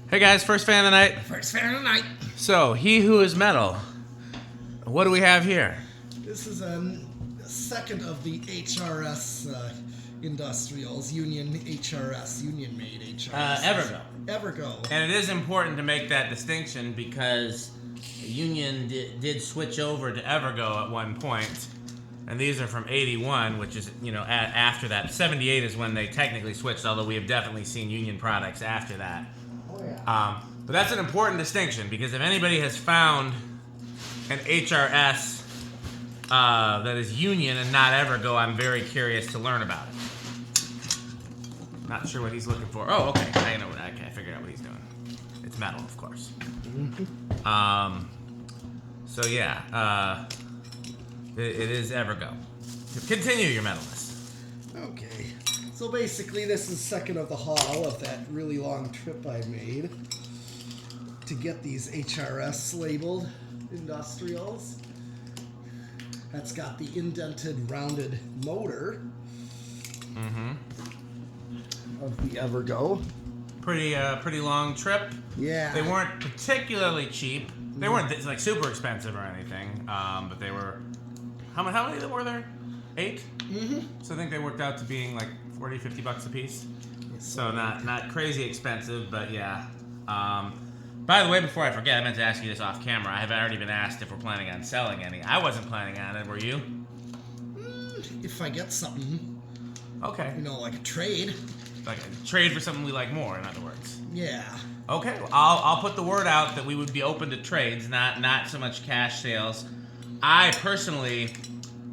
Hey guys, first fan of the night. First fan of the night. So, He Who Is Metal. What do we have here? This is a second of the HRS industrials, Union HRS, Union-made HRS. Evergo. Evergo. And it is important to make that distinction because Union did switch over to Evergo at one point. And these are from 81, which is, after that. 78 is when they technically switched, although we have definitely seen Union products after that. Oh, yeah. But that's an important distinction because if anybody has found an HRS that is Union and not Evergo, I'm very curious to learn about it. Not sure what he's looking for. Oh, okay. I know. Okay, I figured out what he's doing. It's metal, of course. So yeah, it is Evergo. Continue your metalness. Okay. So basically, this is second of the haul of that really long trip I made to get these HRS labeled industrials. That's got the indented, rounded motor of the Evergo. Pretty long trip. Yeah. They weren't particularly cheap. They weren't like super expensive or anything. But they were. How many of them were there? 8. So I think they worked out to being like $40-50 a piece. So not crazy expensive, but yeah. By the way, before I forget, I meant to ask you this off camera. I have already been asked if we're planning on selling any. I wasn't planning on it. Were you? If I get something. Okay. Like a trade. Like a trade for something we like more, in other words. Yeah. Okay. Well, I'll put the word out that we would be open to trades, not so much cash sales. I personally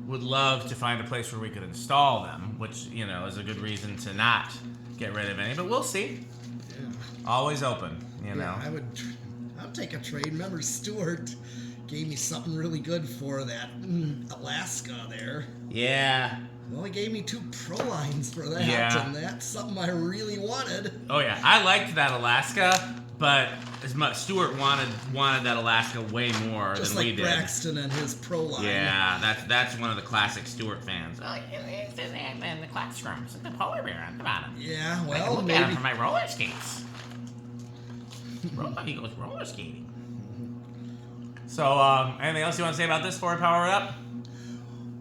would love to find a place where we could install them, which, is a good reason to not get rid of any, but we'll see. Yeah. Always open, Yeah, I'll take a trade. Remember, Stuart gave me something really good for that Alaska there. Yeah. Well, he gave me 2 prolines for that, and that's something I really wanted. Oh yeah, I liked that Alaska, but Stuart wanted that Alaska way more Just than like we did. Braxton and his proline. Yeah, that's one of the classic Stuart fans. Oh, it's in the classrooms, the polar bear on the bottom. Yeah, I well, can look at it for my roller skates. He goes roller skating. So, anything else you want to say about this before we power it up?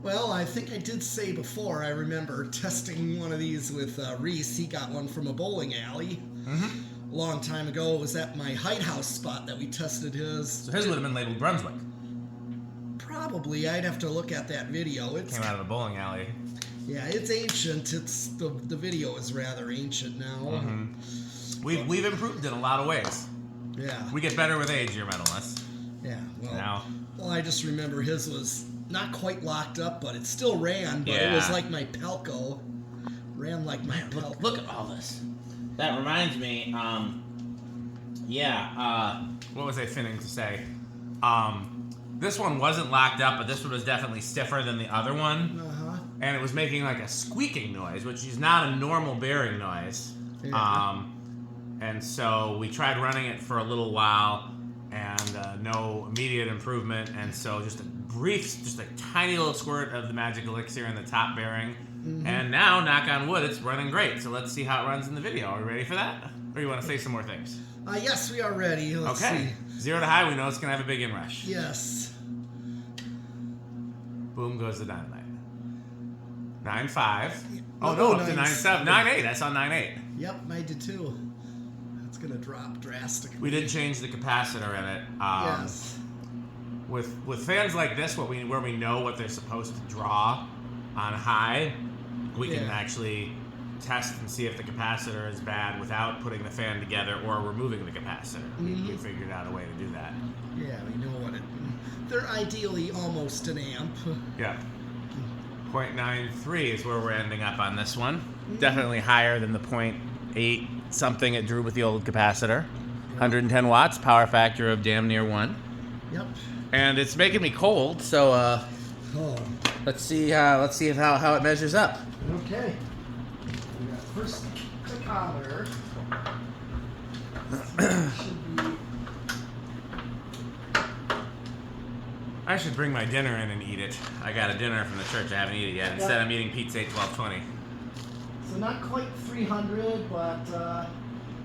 Well, I think I did say before, I remember testing one of these with Reese. He got one from a bowling alley. A long time ago. It was at my Height House spot that we tested his. So his would have been labeled Brunswick. Probably. I'd have to look at that video. It came out of a bowling alley. Yeah, it's ancient. It's the video is rather ancient now. We've improved in a lot of ways. Yeah. We get better with age, your metalness. Yeah. Well, well, I just remember his was not quite locked up, but it still ran. But it was like my Pelco. Ran like my Pelco. Look at all this. That reminds me, what was I finning to say? This one wasn't locked up, but this one was definitely stiffer than the other one. And it was making like a squeaking noise, which is not a normal bearing noise. Yeah. And so we tried running it for a little while, and no immediate improvement. And so just a tiny little squirt of the magic elixir in the top bearing. And now, knock on wood, it's running great. So let's see how it runs in the video. Are we ready for that? Or you want to say some more things? Yes, we are ready. Let's see. 0 to high, we know it's going to have a big inrush. Yes. Boom goes the dynamite. 9.5. Oh, No, no, up to 9.7. 9.8. I saw 9.8. Yep, I did too. It's going to drop drastically. We did change the capacitor in it. Yes. With fans like this, where we know what they're supposed to draw on high, we can actually test and see if the capacitor is bad without putting the fan together or removing the capacitor. We figured out a way to do that. Yeah, we know what it... They're ideally almost an amp. Yeah. 0.93 is where we're ending up on this one. Definitely higher than the 0.8 something it drew with the old capacitor. 110 watts, power factor of damn near 1. Yep. And it's making me cold, so let's see how it measures up. Okay. We got first tachometer. Should be... I should bring my dinner in and eat it. I got a dinner from the church. I haven't eaten it yet. Instead, I'm eating pizza at 12:20. So not quite 300, but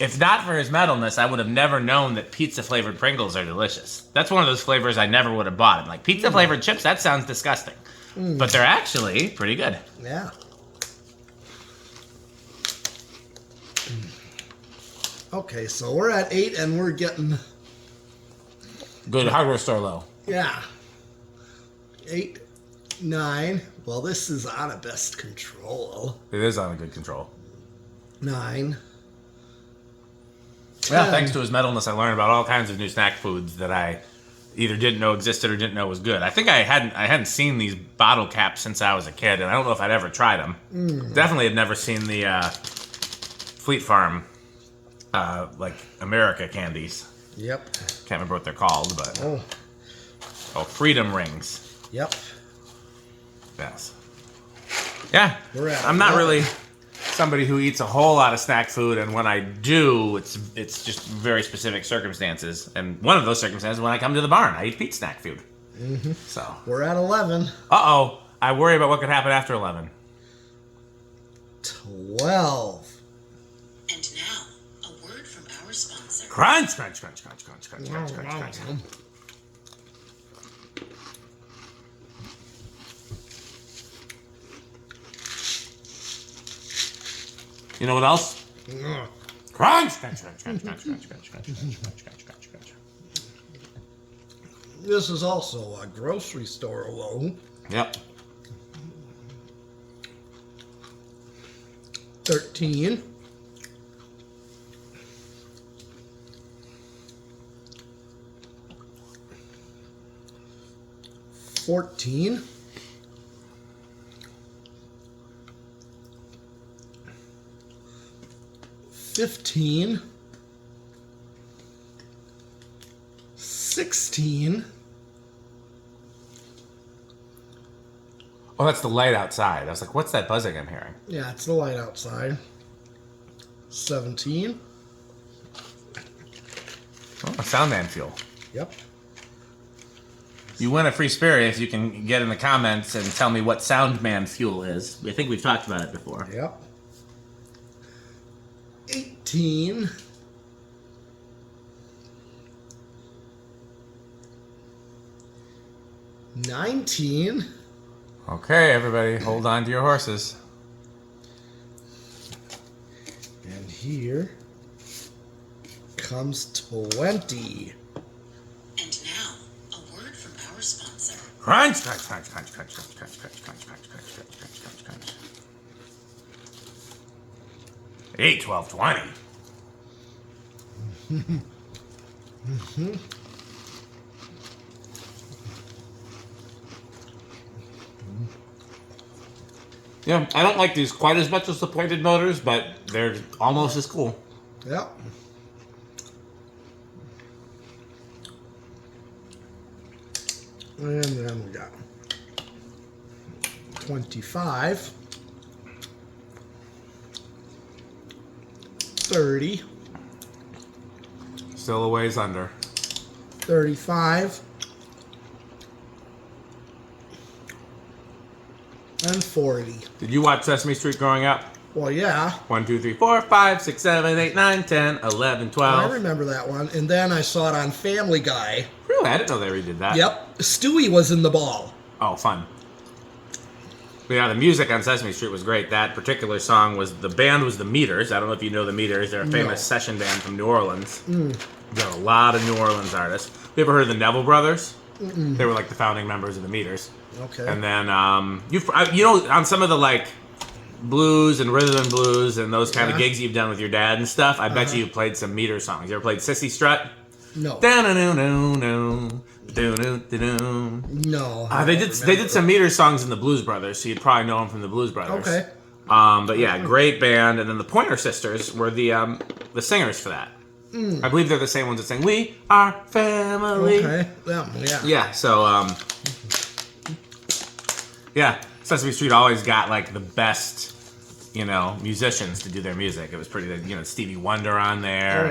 If not for his metalness, I would have never known that pizza-flavored Pringles are delicious. That's one of those flavors I never would have bought. I'm like, pizza-flavored chips? That sounds disgusting. But they're actually pretty good. Yeah. Okay, so we're at 8 and we're getting... Good hardware store low. Yeah. 8, 9. Well, this is out of best control. It is on a good control. 9. Yeah, thanks to his metalness, I learned about all kinds of new snack foods that I either didn't know existed or didn't know was good. I think I hadn't seen these bottle caps since I was a kid, and I don't know if I'd ever tried them. Definitely had never seen the Fleet Farm, like America candies. Yep. Can't remember what they're called, but Oh, Freedom Rings. yep. Yes. Yeah. We're at I'm not 11. really somebody who eats a whole lot of snack food, and when I do, it's just very specific circumstances. And one of those circumstances, when I come to the barn, I eat Pete's snack food. So. We're at 11. Uh-oh. I worry about what could happen after 11. 12. And now, a word from our sponsor. Crunch, crunch, crunch, crunch, crunch, crunch, crunch, crunch, crunch. You know what else? Crunch, crunch, crunch, crunch, crunch, crunch, crunch, crunch, crunch, crunch, crunch, crunch, crunch. This is also a grocery store low. Yep. 13. 14. 15. 16. Oh, that's the light outside. I was like, what's that buzzing I'm hearing? Yeah, it's the light outside. 17. Oh, a sound man fuel. Yep. You win a free spirit if you can get in the comments and tell me what Soundman fuel is. I think we've talked about it before. Yep. 18. 19. Okay, everybody, hold on to your horses. And here comes 20. And now, a word from our sponsor. Crunch, crunch, crunch, crunch, crunch, crunch, crunch, crunch, crunch, crunch, crunch, crunch, crunch, crunch, crunch. 8, 12, 20. Yeah, I don't like these quite as much as the plated motors, but they're almost as cool. Yep. And then we got 25. 30. Still a ways under. 35. And 40. Did you watch Sesame Street growing up? Well, yeah. 1, 2, 3, 4, 5, 6, 7, 8, 9, 10, 11, 12. I remember that one. And then I saw it on Family Guy. Really? I didn't know they redid that. Yep. Stewie was in the ball. Oh, fun. But yeah, the music on Sesame Street was great. That particular song was, the band was the Meters. I don't know if you know the Meters. They're a famous session band from New Orleans. They're a lot of New Orleans artists. You ever heard of the Neville Brothers? They were like the founding members of the Meters. Okay. And then, you know, on some of the like blues and rhythm and blues and those kind of gigs you've done with your dad and stuff, I bet you played some Meter songs. You ever played Sissy Strut? No. No. They did some Meter songs in the Blues Brothers, so you'd probably know them from the Blues Brothers. Okay. But yeah, great band. And then the Pointer Sisters were the singers for that. I believe they're the same ones that sing "We Are Family." Okay. Yeah. Yeah. So yeah, Sesame Street always got like the best, you know, musicians to do their music. It was pretty, you know, Stevie Wonder on there. Oh,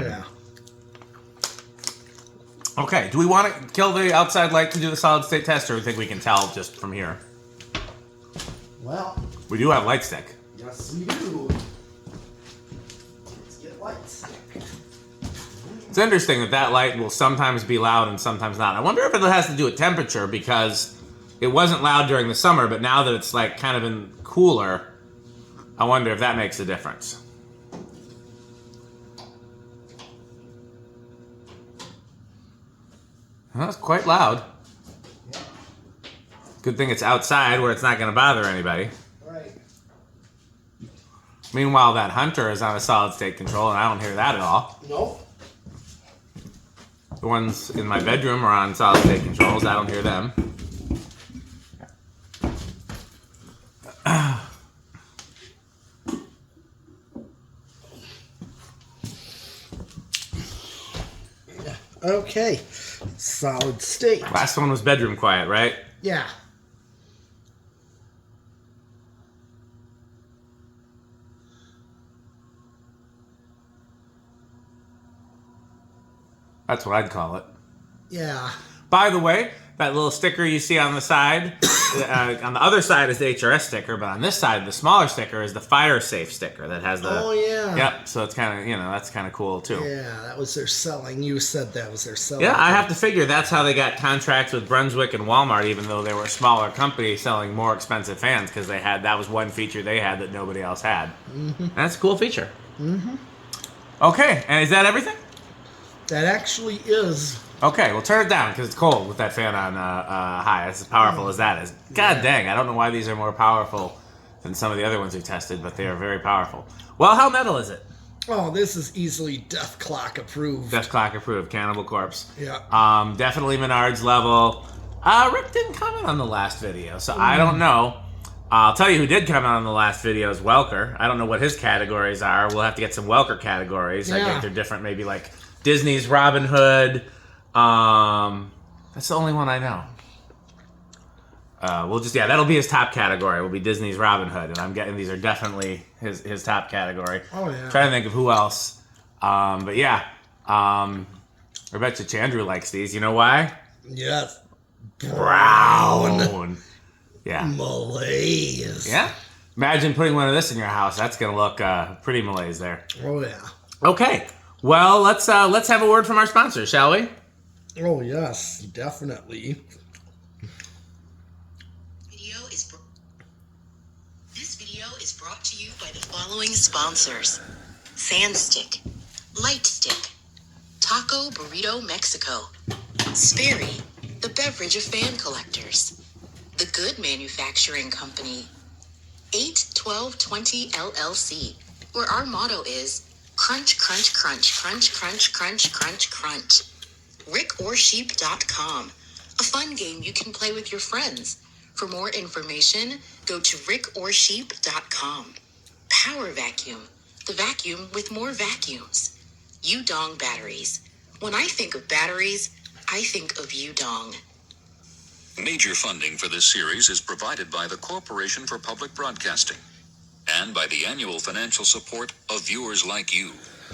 yeah. Okay, do we want to kill the outside light to do the solid state test, or do we think we can tell just from here? Well, We do have light stick. yes, we do. Let's get light stick. It's interesting that that light will sometimes be loud and sometimes not. I wonder if it has to do with temperature, because it wasn't loud during the summer, but now that it's like kind of been cooler, I wonder if that makes a difference. Well, that's quite loud. Yeah. Good thing it's outside where it's not going to bother anybody. Right. Meanwhile, that Hunter is on a solid state control, and I don't hear that at all. Nope. The ones in my bedroom are on solid state controls. I don't hear them. Okay. Solid state. Last one was bedroom quiet, right? Yeah. That's what I'd call it. Yeah. By the way, that little sticker you see on the side, on the other side is the HRS sticker, but on this side, the smaller sticker is the fire safe sticker that has the... Oh, yeah. Yep, so it's kind of, you know, that's kind of cool, too. Yeah, that was their selling. You said that was their selling. Yeah, I have to figure that's how they got contracts with Brunswick and Walmart, even though they were a smaller company selling more expensive fans, because they had, that was one feature they had that nobody else had. Mm-hmm. That's a cool feature. Mm-hmm. Okay, and is that everything? That actually is. Okay, well, turn it down because it's cold with that fan on high. It's as powerful as that is. God dang, I don't know why these are more powerful than some of the other ones we've tested, but they are very powerful. Well, how metal is it? Oh, this is easily Death Clock approved. Death Clock approved, Cannibal Corpse. Yeah. Definitely Menards level. Rick didn't comment on the last video, so I don't know. I'll tell you who did comment on the last video is Welker. I don't know what his categories are. We'll have to get some Welker categories. I think they're different, maybe like Disney's Robin Hood. That's the only one I know. We'll just, that'll be his top category. Will be Disney's Robin Hood, and I'm getting these are definitely his top category. Oh yeah. Trying to think of who else. But yeah, I bet you Chandru likes these. You know why? Yes. Brown. Yeah. Malaise. Yeah. Imagine putting one of this in your house. That's gonna look pretty malaise there. Oh yeah. Okay. Well, let's have a word from our sponsor, shall we? Oh yes, definitely. This video is brought to you by the following sponsors: Sandstick, Lightstick, Taco Burrito Mexico, Sperry, the beverage of fan collectors, The Good Manufacturing Company, 81220 LLC, where our motto is crunch, crunch, crunch, crunch, crunch, crunch, crunch, crunch. RickOrSheep.com, a fun game you can play with your friends. For more information, go to RickOrSheep.com. Power Vacuum, the vacuum with more vacuums. Udong Batteries. When I think of batteries, I think of Udong. Major funding for this series is provided by the Corporation for Public Broadcasting and by the annual financial support of viewers like you.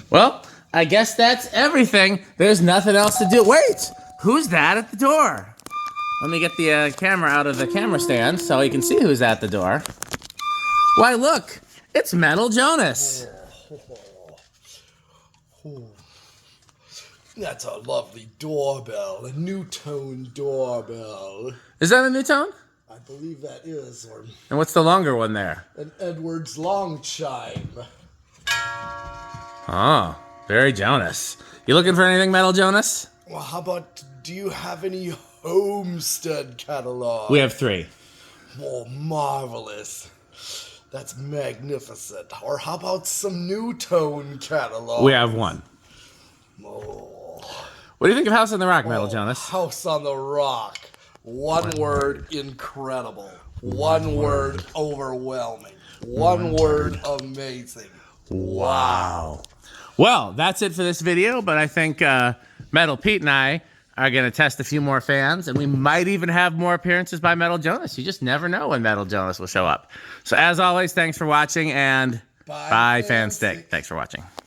Well, I guess that's everything. There's nothing else to do. Wait, who's that at the door? Let me get the camera out of the camera stand so you can see who's at the door. Why, look, it's Metal Jonas. That's a lovely doorbell, a nutone doorbell. Is that a nutone? I believe that is, or And what's the longer one there? an Edwards long chime. Oh, very Jonas. You looking for anything, Metal Jonas? Well, how about, do you have any Homestead catalog? We have 3. Oh, marvelous. That's magnificent. Or how about some Nutone catalog? We have 1. Oh. What do you think of House on the Rock, Metal Jonas? House on the Rock. One word, incredible. One word, overwhelming. One word, amazing. Wow. Well, that's it for this video, but I think Metal Pete and I are going to test a few more fans, and we might even have more appearances by Metal Jonas. You just never know when Metal Jonas will show up. So as always, thanks for watching, and bye, Fanstick. Thanks for watching.